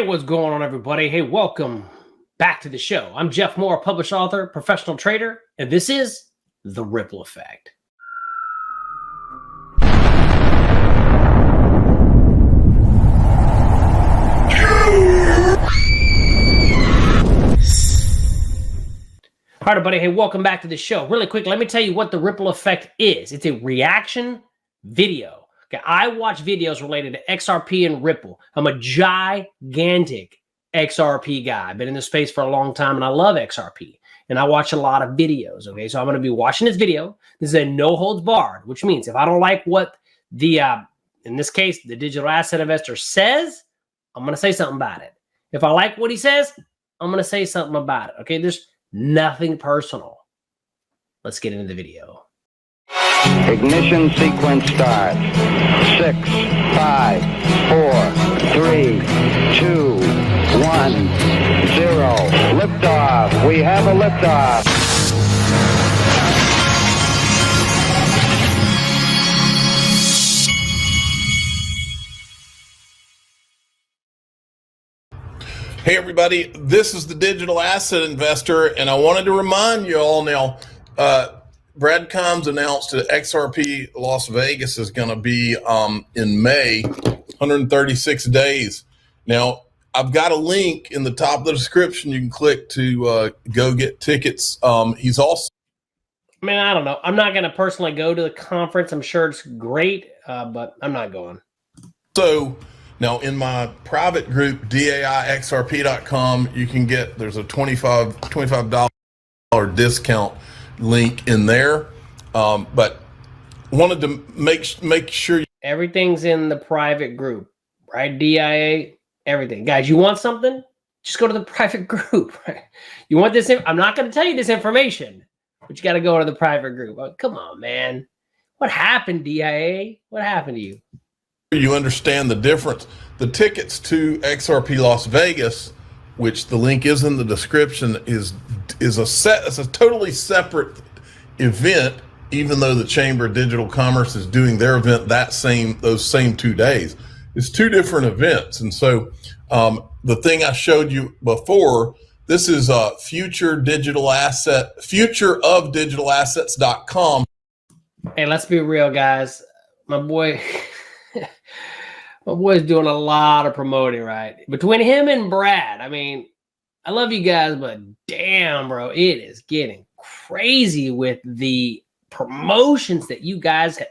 Hey, what's going on, everybody? Hey, welcome back to the show. I'm Jeff Moore, published author, professional trader, and this is The Ripple Effect. All right, everybody. Hey, welcome back to the show. Really quick, let me tell you what The Ripple Effect is. It's a reaction video. Okay, I watch videos related to XRP and Ripple. I'm a gigantic XRP guy. I've been in this space for a long time, and I love XRP. And I watch a lot of videos, okay? So I'm going to be watching this video. This is a no-holds-barred, which means if I don't like what the, in this case, the digital asset investor says, I'm going to say something about it. If I like what he says, I'm going to say something about it, okay? There's nothing personal. Let's get into the video. Ignition sequence start. 6, 5, 4, 3, 2, 1, 0. Liftoff. We have a liftoff. Hey everybody, this is the Digital Asset Investor, and I wanted to remind you all now, Brad Combs announced that XRP Las Vegas is going to be in May, 136 days. Now, I've got a link in the top of the description you can click to go get tickets. He's also... I mean, I don't know. I'm not going to personally go to the conference. I'm sure it's great, but I'm not going. So, now in my private group, DAIXRP.com, you can get, there's a $25 discount link in there, but wanted to make sure everything's in the private group, right? DIA, everything. Guys, you want something? Just go to the private group, right? You want this? I'm not going to tell you this information, but you got to go to the private group. Oh, come on, man. What happened, DIA? What happened to you? You understand the difference. The tickets to XRP Las Vegas, which the link is in the description, is a totally separate event, even though the Chamber of Digital Commerce is doing their event those same 2 days. It's two different events. And so the thing I showed you before, this is futureofdigitalassets.com. Hey, let's be real, guys. My boy's doing a lot of promoting, right? Between him and Brad, I mean, I love you guys, but damn, bro, it is getting crazy with the promotions that you guys have.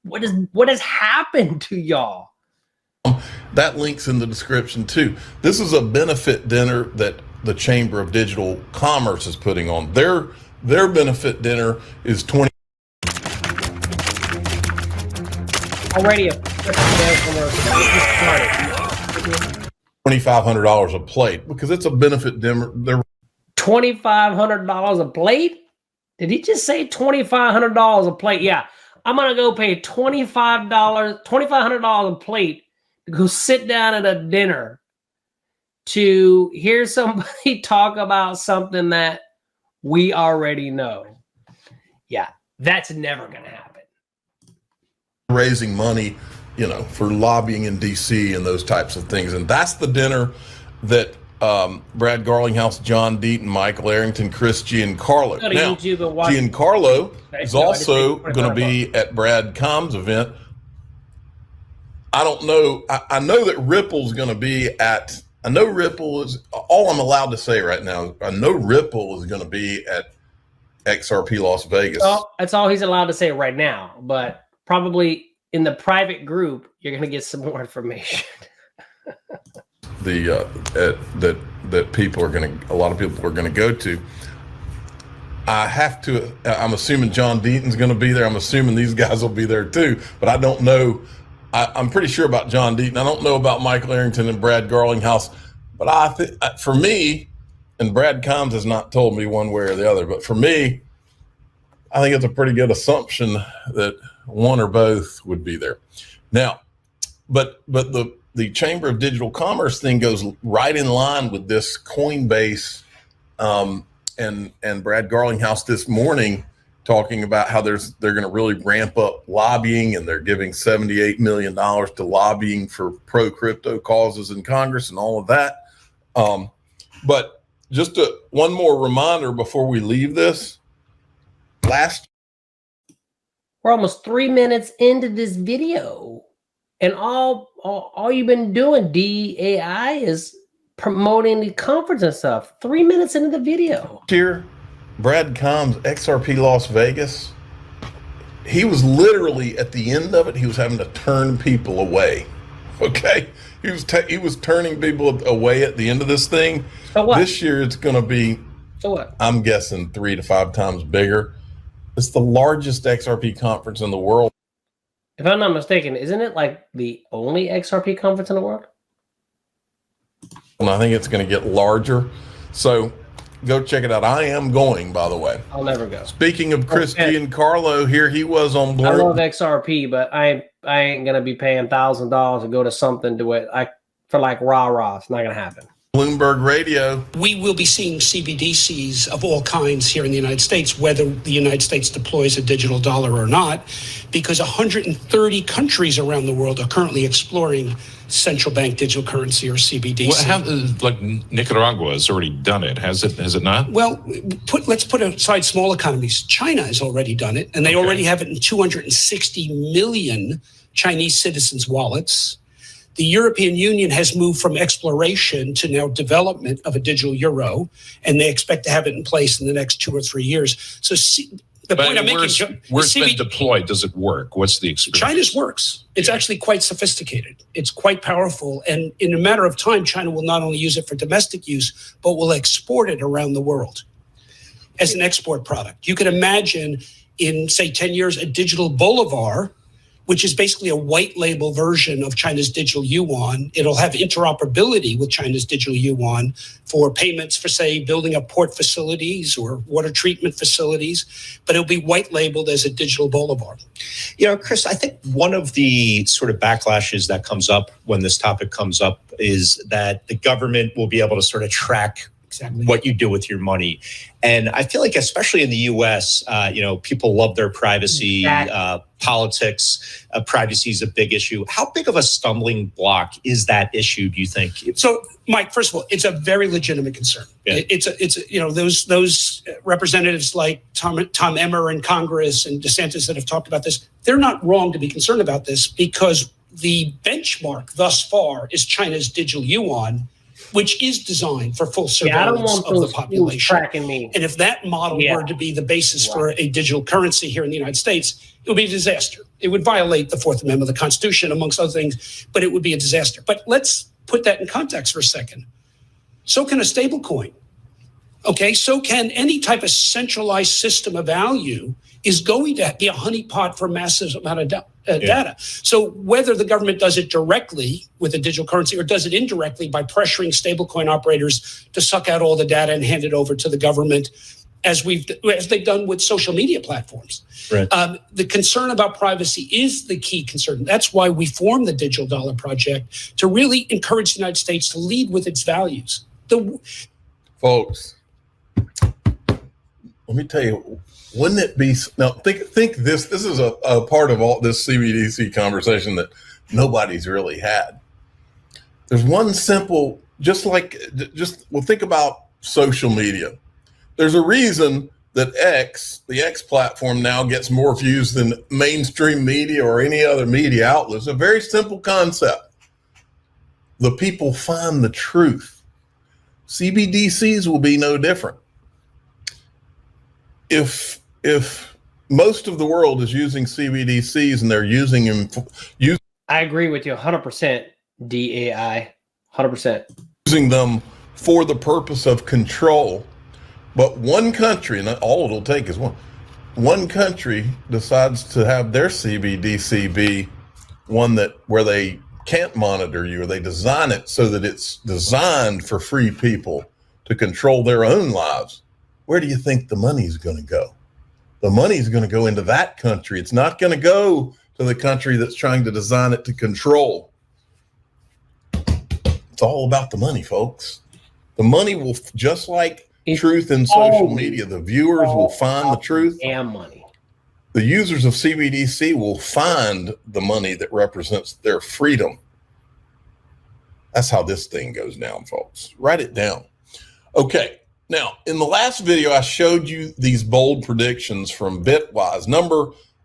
What has happened to y'all? That link's in the description too. This is a benefit dinner that the Chamber of Digital Commerce is putting on. Their benefit dinner is already $2,500 a plate, because it's a benefit dinner. They're $2,500 a plate? Did he just say $2,500 a plate? Yeah, I'm gonna go pay $2,500 a plate to go sit down at a dinner to hear somebody talk about something that we already know. Yeah, that's never gonna happen. Raising money, you know, for lobbying in DC and those types of things. And that's the dinner that Brad Garlinghouse, John Deaton, Michael Arrington, Chris Giancarlo. Now, Giancarlo is also going to be at Brad Combs' event. I don't know. I know that Ripple's going to be at, I know Ripple is, all I'm allowed to say right now, I know Ripple is going to be at XRP Las Vegas. Well, that's all he's allowed to say right now, but probably in the private group, you're going to get some more information. That people are going to, a lot of people are going to go to. I'm assuming John Deaton's going to be there. I'm assuming these guys will be there too, but I don't know. I'm pretty sure about John Deaton. I don't know about Michael Arrington and Brad Garlinghouse, but for me, and Brad Combs has not told me one way or the other, but for me, I think it's a pretty good assumption that one or both would be there. Now, but the Chamber of Digital Commerce thing goes right in line with this Coinbase and Brad Garlinghouse this morning talking about how they're going to really ramp up lobbying, and they're giving $78 million to lobbying for pro-crypto causes in Congress and all of that. But just one more reminder before we leave this. We're almost 3 minutes into this video, and all you've been doing, DAI, is promoting the conference and stuff. 3 minutes into the video. Here, Brad Combs, XRP Las Vegas, he was literally at the end of it, he was having to turn people away. Okay? He was turning people away at the end of this thing. So what? This year it's going to be, so what? I'm guessing 3 to 5 times bigger. It's the largest XRP conference in the world. If I'm not mistaken, isn't it like the only XRP conference in the world? And I think it's going to get larger. So go check it out. I am going, by the way. I'll never go. Speaking of Chris Giancarlo, here he was on I Bloomberg. love XRP, but I ain't gonna be paying $1,000 to go to something to it. For like rah-rah. It's not gonna happen. Bloomberg Radio. We will be seeing CBDCs of all kinds here in the United States, whether the United States deploys a digital dollar or not, because 130 countries around the world are currently exploring central bank digital currency or CBDC. Like Nicaragua has already done it, has it not? Well, let's put aside small economies. China has already done it, and they already have it in 260 million Chinese citizens' wallets. The European Union has moved from exploration to now development of a digital euro, and they expect to have it in place in the next 2 or 3 years. So the point I'm making, where's been deployed? Does it work? What's the experience? China's works. It's actually quite sophisticated. It's quite powerful. And in a matter of time, China will not only use it for domestic use, but will export it around the world as an export product. You could imagine in, say, 10 years, a digital bolivar, which is basically a white label version of China's digital yuan. It'll have interoperability with China's digital yuan for payments for, say, building up port facilities or water treatment facilities, but it'll be white labeled as a digital bolivar. You know, Chris, I think one of the sort of backlashes that comes up when this topic comes up is that the government will be able to sort of track exactly what you do with your money. And I feel like, especially in the U.S., people love their privacy. Politics, privacy is a big issue. How big of a stumbling block is that issue, do you think? So, Mike, first of all, it's a very legitimate concern. Yeah. Those representatives like Tom Emmer in Congress and DeSantis that have talked about this, they're not wrong to be concerned about this, because the benchmark thus far is China's digital yuan, which is designed for full surveillance of the population. Tracking me. And if that model were to be the basis for a digital currency here in the United States, it would be a disaster. It would violate the Fourth Amendment of the Constitution, amongst other things, but it would be a disaster. But let's put that in context for a second. So can a stable coin. Okay, so can any type of centralized system of value is going to be a honeypot for massive amount of data. So whether the government does it directly with a digital currency or does it indirectly by pressuring stablecoin operators to suck out all the data and hand it over to the government, as they've done with social media platforms. Right. The concern about privacy is the key concern. That's why we formed the Digital Dollar Project, to really encourage the United States to lead with its values. Folks, let me tell you, wouldn't it be, now think this is a part of all this CBDC conversation that nobody's really had. There's one simple, think about social media. There's a reason that the X platform now gets more views than mainstream media or any other media outlet. It's a very simple concept. The people find the truth. CBDCs will be no different. If most of the world is using CBDCs and they're using them, I agree with you 100%, DAI, 100%. Using them for the purpose of control. But one country, and all it'll take is one country decides to have their CBDC be one where they can't monitor you, or they design it so that it's designed for free people to control their own lives. Where do you think the money's going to go? The money's going to go into that country. It's not going to go to the country that's trying to design it to control. It's all about the money, folks. The money will, just like truth in social media. The viewers will find the truth. Damn money. The users of CBDC will find the money that represents their freedom. That's how this thing goes down, folks. Write it down. Okay. Now, in the last video, I showed you these bold predictions from Bitwise.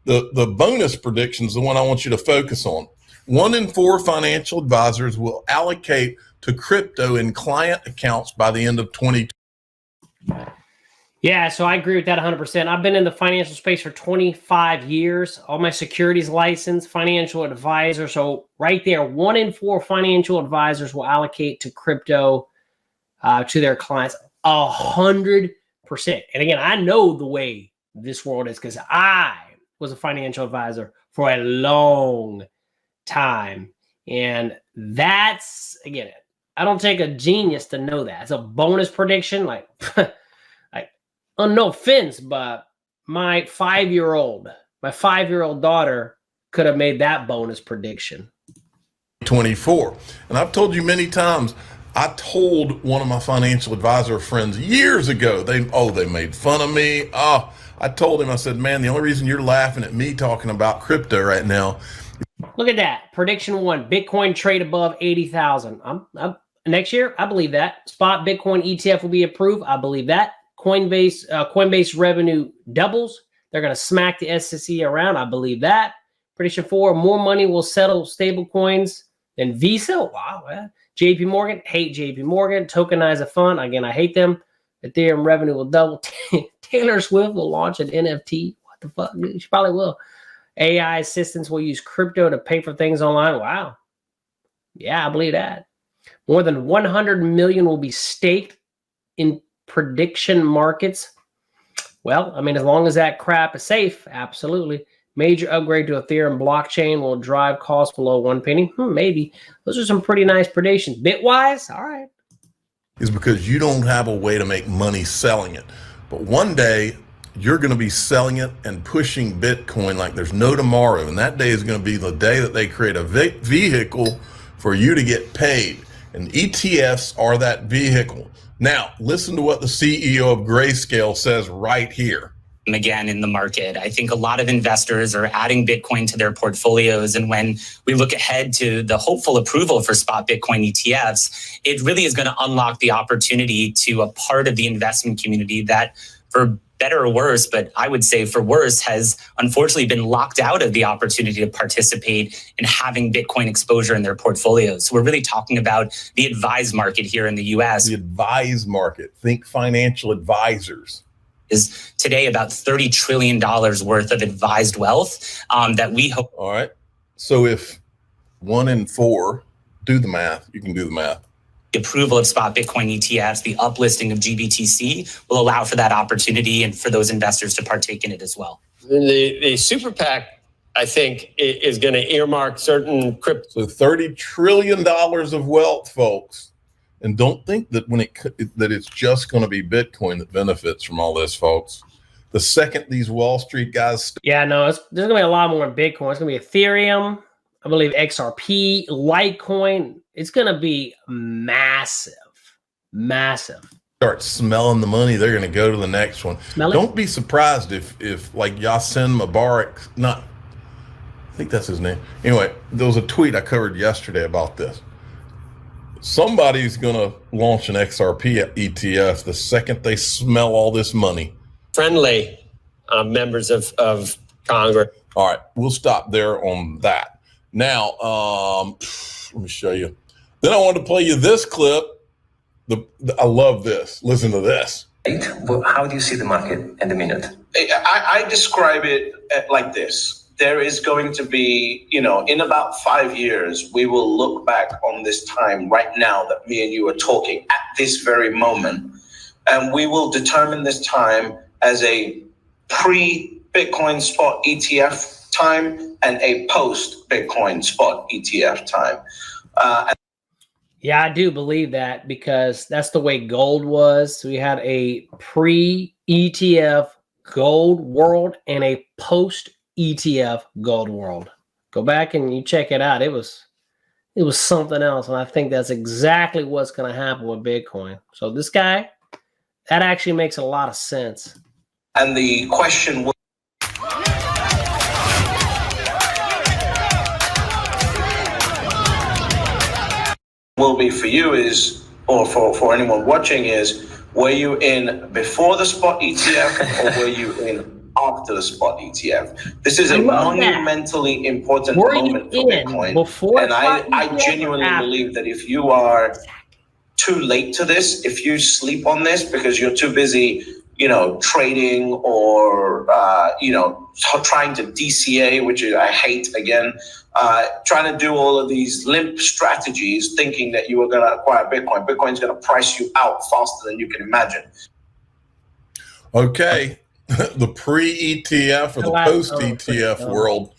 The bonus predictions, the one I want you to focus on. 1 in 4 financial advisors will allocate to crypto in client accounts by the end of 2020. Yeah, so I agree with that 100%. I've been in the financial space for 25 years. All my securities license, financial advisor. So right there, 1 in 4 financial advisors will allocate to crypto to their clients. 100%. And again, I know the way this world is because I was a financial advisor for a long time. And that's, again, I don't take a genius to know that. It's a bonus prediction. Like, no offense, but my 5-year-old daughter could have made that bonus prediction. 24. And I've told you many times, I told one of my financial advisor friends years ago, they made fun of me. I told him, I said, man, the only reason you're laughing at me talking about crypto right now. Look at that. Prediction 1, Bitcoin trade above 80,000. Next year, I believe that. Spot Bitcoin ETF will be approved. I believe that. Coinbase revenue doubles. They're going to smack the SEC around. I believe that. Prediction 4, more money will settle stable coins than Visa. Wow. Man. JP Morgan, hate JP Morgan. Tokenize a fund. Again, I hate them. Ethereum revenue will double. Taylor Swift will launch an NFT. What the fuck? She probably will. AI assistants will use crypto to pay for things online. Wow. Yeah, I believe that. More than 100 million will be staked in prediction markets. Well, I mean, as long as that crap is safe, absolutely. Major upgrade to Ethereum blockchain will drive costs below 1 penny. Maybe. Those are some pretty nice predictions. Bitwise, all right. Is because you don't have a way to make money selling it. But one day, you're going to be selling it and pushing Bitcoin like there's no tomorrow. And that day is going to be the day that they create a vehicle for you to get paid. And ETFs are that vehicle. Now, listen to what the CEO of Grayscale says right here. Again, in the market, I think a lot of investors are adding Bitcoin to their portfolios. And when we look ahead to the hopeful approval for spot Bitcoin ETFs, it really is going to unlock the opportunity to a part of the investment community that, for better or worse, but I would say for worse, has unfortunately been locked out of the opportunity to participate in having Bitcoin exposure in their portfolios. So we're really talking about the advised market here in the US. The advised market, think financial advisors. Is today about $30 trillion worth of advised wealth that we hope. All right. So if 1 in 4, do the math, you can do the math. The approval of spot Bitcoin ETFs, the uplisting of GBTC will allow for that opportunity and for those investors to partake in it as well. The super PAC, I think, is going to earmark certain crypto. So $30 trillion of wealth, folks. And don't think that that it's just going to be Bitcoin that benefits from all this, folks. The second these Wall Street guys. Yeah, no, there's going to be a lot more in Bitcoin. It's going to be Ethereum, I believe XRP, Litecoin. It's going to be massive, massive. Start smelling the money, they're going to go to the next one. Don't be surprised if like Yasin Mubarak, I think that's his name. Anyway, there was a tweet I covered yesterday about this. Somebody's going to launch an XRP ETF the second they smell all this money. Friendly members of Congress. All right, we'll stop there on that. Now, let me show you. Then I wanted to play you this clip. I love this. Listen to this. How do you see the market in a minute? I describe it like this. There is going to be, in about 5 years, we will look back on this time right now that me and you are talking at this very moment. And we will determine this time as a pre-Bitcoin spot ETF time and a post-Bitcoin spot ETF time. Yeah, I do believe that because that's the way gold was. We had a pre-ETF gold world and a post-ETF gold world. Go back and you check it out. It was something else. And I think that's exactly what's going to happen with Bitcoin. So this guy, That actually makes a lot of sense. And the question will be for you is, or for anyone watching is, were you in before the spot ETF or were you in after the spot ETF? This is a monumentally important moment for Bitcoin. And I genuinely believe that if you are too late to this, if you sleep on this because you're too busy, trading or, trying to DCA, which I hate again, trying to do all of these limp strategies, thinking that you are going to acquire Bitcoin. Bitcoin's going to price you out faster than you can imagine. Okay. The pre-ETF or the post-ETF world.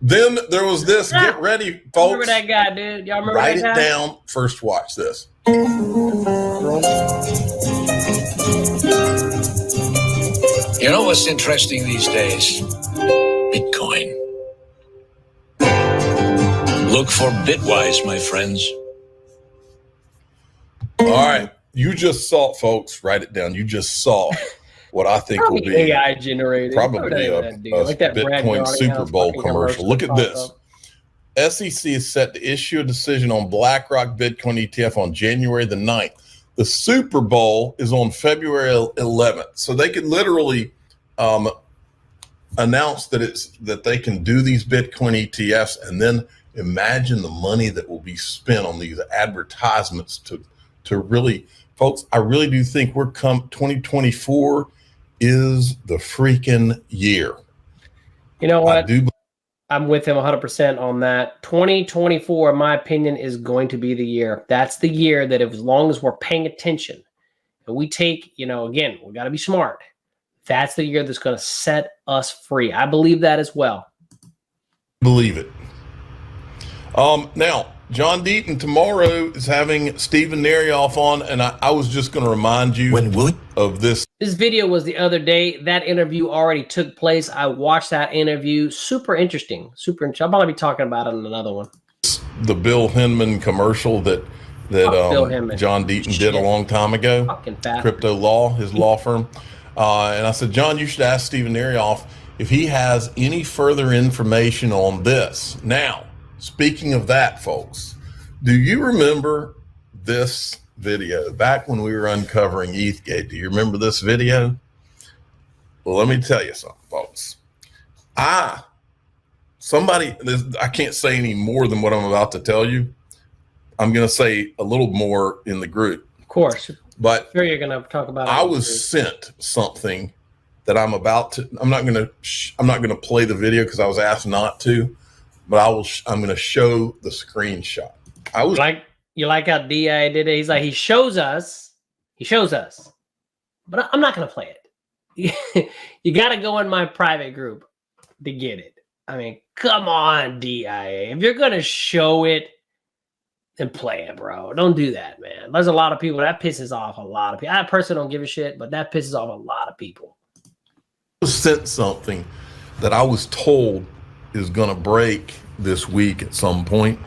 Then there was this. Get ready, folks. Remember that guy, dude? Y'all remember Write that guy? It down. First, watch this. You know what's interesting these days? Bitcoin. Look for Bitwise, my friends. All right. You just saw, folks, write it down. You just saw what I think will be AI generated. probably a like that Bitcoin Super Bowl commercial. Look at this. SEC is set to issue a decision on BlackRock Bitcoin ETF on January the 9th. The Super Bowl is on February 11th. So they could literally announce that they can do these Bitcoin ETFs, and then imagine the money that will be spent on these advertisements to really, folks, I really do think 2024 is the freaking year. You know what? I'm with him 100% on that. 2024, in my opinion, is going to be the year. That's the year that as long as we're paying attention and we take, again, we got to be smart. That's the year that's going to set us free. I believe that as well. Believe it. Now, John Deaton tomorrow is having Stephen Narioff on, and I was just going to remind you of this. This video was the other day. That interview already took place. I watched that interview. Super interesting. Super interesting. I'll probably be talking about it in another one. The Bill Hinman commercial that John Deaton did a long time ago. Crypto Law, his law firm. And I said, John, you should ask Stephen Narioff if he has any further information on this. Now, speaking of that, folks, do you remember this video back when we were uncovering ETHgate? Do you remember this video? Well, let me tell you something, folks. I can't say any more than what I'm about to tell you. I'm going to say a little more in the group. Of course. But sure you're going to talk about it. I was sent something that I'm not going to play the video because I was asked not to, but I'm going to show the screenshot. You like how DI did it? He's like, he shows us, but I'm not going to play it. You got to go in my private group to get it. I mean, come on, DIA. If you're going to show it, then play it, bro. Don't do that, man. There's a lot of people that pisses off a lot of people. I personally don't give a shit, but that pisses off a lot of people. I was sent something that I was told is going to break this week at some point.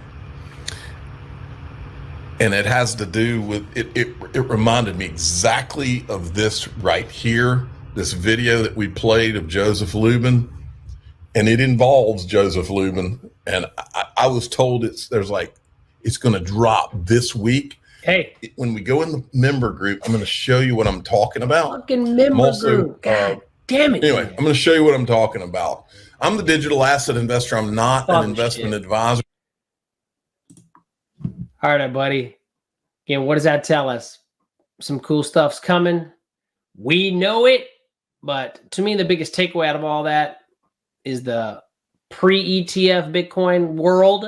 And it has to do with it reminded me exactly of this right here, this video that we played of Joseph Lubin. And it involves Joseph Lubin. And I was told it's going to drop this week. Hey, when we go in the member group, I'm going to show you what I'm talking about. Fucking member group. God damn it. Anyway, I'm going to show you what I'm talking about. I'm the digital asset investor. I'm not an investment advisor. All right, buddy. Again, what does that tell us? Some cool stuff's coming. We know it, but to me, the biggest takeaway out of all that is the pre-ETF Bitcoin world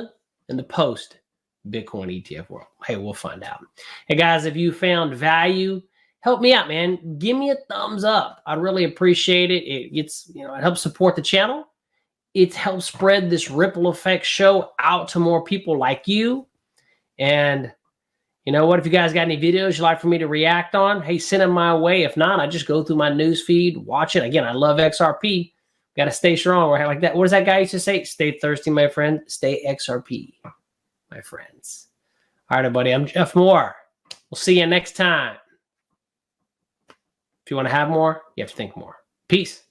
and the post-Bitcoin ETF world. Hey, we'll find out. Hey, guys, if you found value, help me out, man. Give me a thumbs up. I'd really appreciate it. It helps support the channel. It helps spread this ripple effect show out to more people like you. And you know what? If you guys got any videos you'd like for me to react on, hey, send them my way. If not, I just go through my news feed, watch it. Again, I love XRP. Got to stay strong. Or like that. What does that guy used to say? Stay thirsty, my friend. Stay XRP, my friends. All right, everybody. I'm Jeff Moore. We'll see you next time. If you want to have more, you have to think more. Peace.